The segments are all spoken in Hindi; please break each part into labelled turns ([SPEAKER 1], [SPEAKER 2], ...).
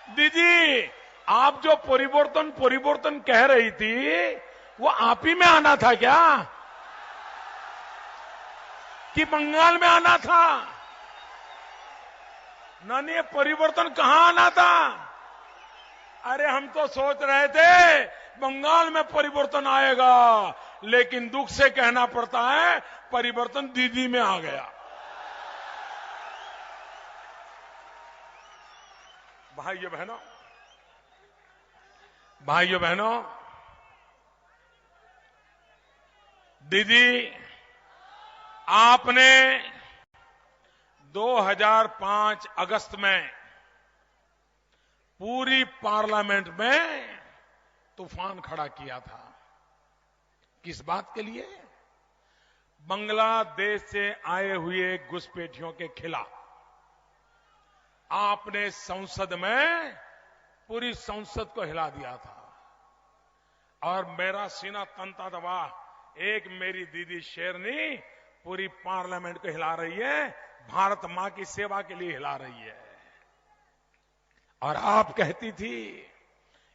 [SPEAKER 1] दीदी, आप जो परिवर्तन परिवर्तन कह रही थी, वो आप ही में आना था क्या? कि बंगाल में आना था? नहीं, ये परिवर्तन कहां आना था? अरे हम तो सोच रहे थे बंगाल में परिवर्तन आएगा, लेकिन दुख से कहना पड़ता है परिवर्तन दीदी में आ गया। भाइयों बहनों, भाइयों बहनों, दीदी, आपने 2005 अगस्त में पूरी पार्लियामेंट में तूफान खड़ा किया था। किस बात के लिए? बांग्लादेश से आए हुए घुसपैठियों के खिलाफ। आपने संसद में पूरी संसद को हिला दिया था और मेरा सीना तनता दबा। एक मेरी दीदी शेरनी पूरी पार्लियामेंट को हिला रही है, भारत मां की सेवा के लिए हिला रही है। और आप कहती थी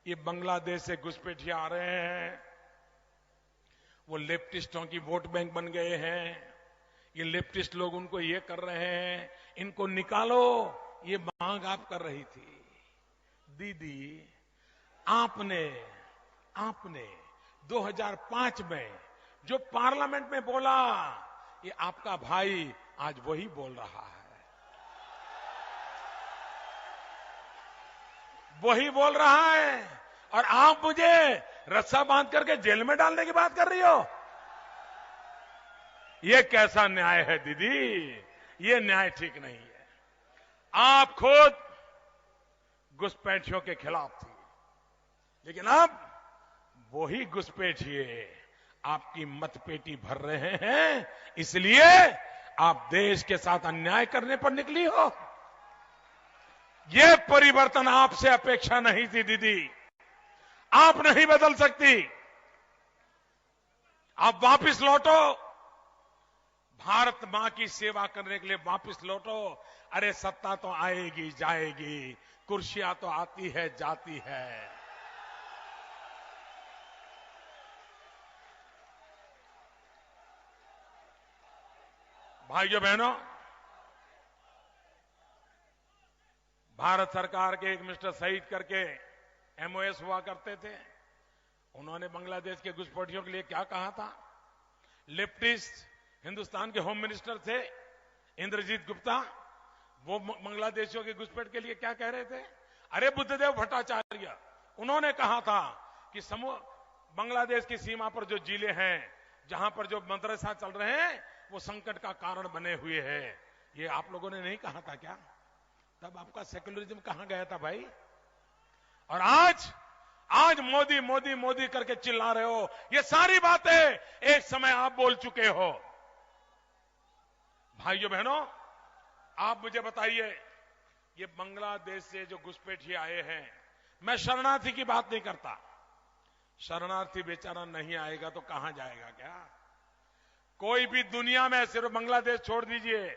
[SPEAKER 1] ये बांग्लादेश से घुसपैठिए आ रहे हैं, वो लेफ्टिस्टों की वोट बैंक बन गए हैं, ये लेफ्टिस्ट लोग उनको ये कर रहे हैं, इनको निकालो, ये मांग आप कर रही थी। दीदी, आपने 2005 में जो पार्लियामेंट में बोला, ये आपका भाई आज वही बोल रहा है, वही बोल रहा है। और आप मुझे रस्सा बांध करके जेल में डालने की बात कर रही हो? ये कैसा न्याय है दीदी? ये न्याय ठीक नहीं है। आप खुद घुसपैठियों के खिलाफ थी, लेकिन अब वही घुसपैठिए आपकी मतपेटी भर रहे हैं, इसलिए आप देश के साथ अन्याय करने पर निकली हो। ये परिवर्तन आपसे अपेक्षा नहीं थी दीदी, आप नहीं बदल सकती। आप वापस लौटो, भारत मां की सेवा करने के लिए वापस लौटो। अरे सत्ता तो आएगी जाएगी, कुर्सियां तो आती है जाती है। भाइयों बहनों, भारत सरकार के एक मिस्टर सईद करके एमओएस हुआ करते थे। उन्होंने बांग्लादेश के घुसपैठियों के लिए क्या कहा था? लेफ्टिस्ट हिंदुस्तान के होम मिनिस्टर थे इंद्रजीत गुप्ता, वो बांग्लादेशियों के घुसपैठ के लिए क्या कह रहे थे? अरे बुद्धदेव भट्टाचार्य, उन्होंने कहा था कि बांग्लादेश की सीमा पर जो जिले हैं, जहां पर जो मदरसा चल रहे हैं, वो संकट का कारण बने हुए हैं। ये आप लोगों ने नहीं कहा था क्या? तब आपका सेक्युलरिज्म कहां गया था भाई? और आज मोदी मोदी मोदी करके चिल्ला रहे हो। ये सारी बातें एक समय आप बोल चुके हो। भाइयों बहनों, आप मुझे बताइए, ये बांग्लादेश से जो घुसपैठिए आए हैं, मैं शरणार्थी की बात नहीं करता। शरणार्थी बेचारा नहीं आएगा तो कहां जाएगा? क्या कोई भी दुनिया में, सिर्फ बांग्लादेश छोड़ दीजिए,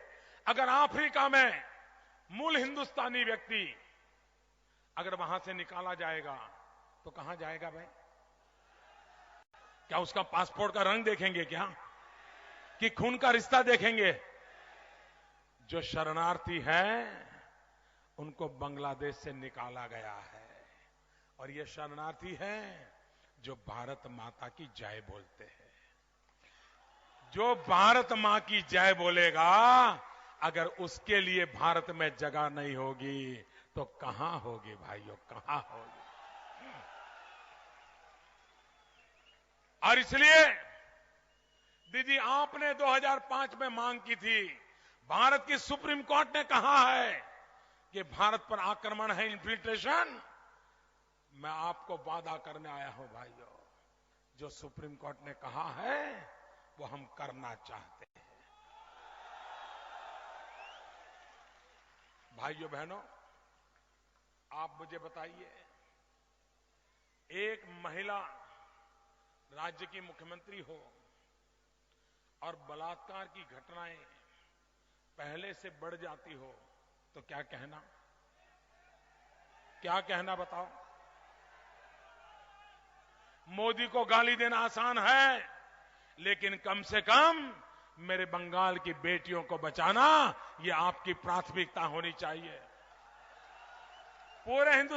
[SPEAKER 1] अगर अफ्रीका में मूल हिंदुस्तानी व्यक्ति अगर वहां से निकाला जाएगा तो कहां जाएगा भाई? क्या उसका पासपोर्ट का रंग देखेंगे क्या? कि खून का रिश्ता देखेंगे? जो शरणार्थी हैं उनको बांग्लादेश से निकाला गया है, और ये शरणार्थी हैं जो भारत माता की जय बोलते हैं। जो भारत मां की जय बोलेगा, अगर उसके लिए भारत में जगह नहीं होगी तो कहां होगी भाइयों, कहां होगी? और इसलिए दीदी, आपने 2005 में मांग की थी, भारत की सुप्रीम कोर्ट ने कहा है कि भारत पर आक्रमण है, इन्फिल्ट्रेशन। मैं आपको वादा करने आया हूं भाइयों, जो सुप्रीम कोर्ट ने कहा है वो हम करना चाहते हैं। भाइयों बहनों, आप मुझे बताइए, एक महिला राज्य की मुख्यमंत्री हो और बलात्कार की घटनाएं पहले से बढ़ जाती हो तो क्या कहना? क्या कहना बताओ। मोदी को गाली देना आसान है, लेकिन कम से कम मेरे बंगाल की बेटियों को बचाना, ये आपकी प्राथमिकता होनी चाहिए। पूरे हिंदुस्तान